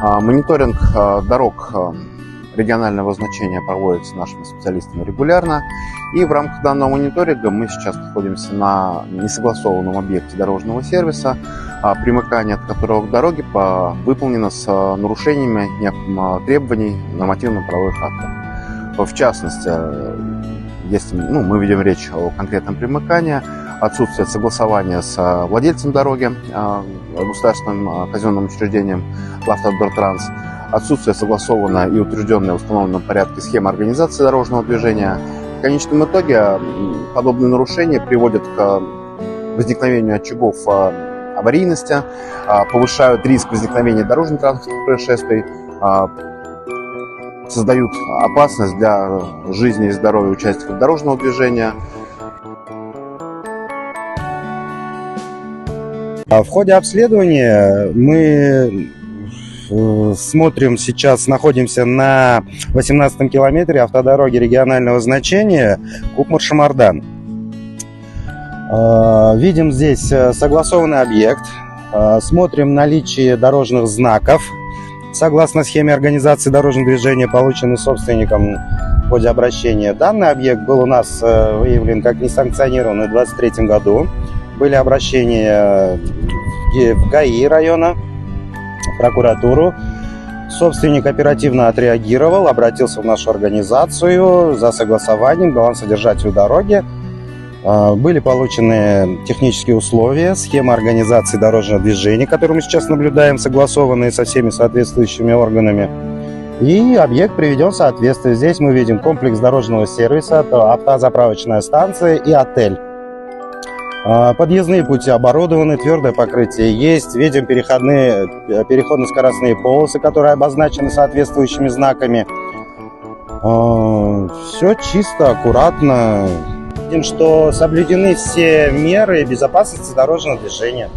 Мониторинг дорог регионального значения проводится нашими специалистами регулярно. И в рамках данного мониторинга мы сейчас находимся на несогласованном объекте дорожного сервиса, примыкание от которого к дороге выполнено с нарушениями требований нормативно-правовых актов. В частности, если мы ведем речь о конкретном примыкании, отсутствие согласования с владельцем дороги, государственным казенным учреждением «Лавтодортранс», отсутствие согласованной и утвержденной в установленном порядке схемы организации дорожного движения. В конечном итоге подобные нарушения приводят к возникновению очагов аварийности, повышают риск возникновения дорожно-транспортных происшествий, создают опасность для жизни и здоровья участников дорожного движения. В ходе обследования мы смотрим, сейчас находимся на 18-м километре автодороги регионального значения Кукмар-Шамардан. Видим здесь согласованный объект, смотрим наличие дорожных знаков. Согласно схеме организации дорожного движения, полученной собственником в ходе обращения, данный объект был у нас выявлен как несанкционированный в 2023 году. Были обращения в ГАИ района, в прокуратуру. Собственник оперативно отреагировал, обратился в нашу организацию за согласованием, балансодержателю дороги. Были получены технические условия, схема организации дорожного движения, которую мы сейчас наблюдаем, согласованные со всеми соответствующими органами. И объект приведен в соответствие. Здесь мы видим комплекс дорожного сервиса, автозаправочная станция и отель. Подъездные пути оборудованы, твердое покрытие есть. Видим переходно-скоростные полосы, которые обозначены соответствующими знаками. Все чисто, аккуратно. Видим, что соблюдены все меры безопасности дорожного движения.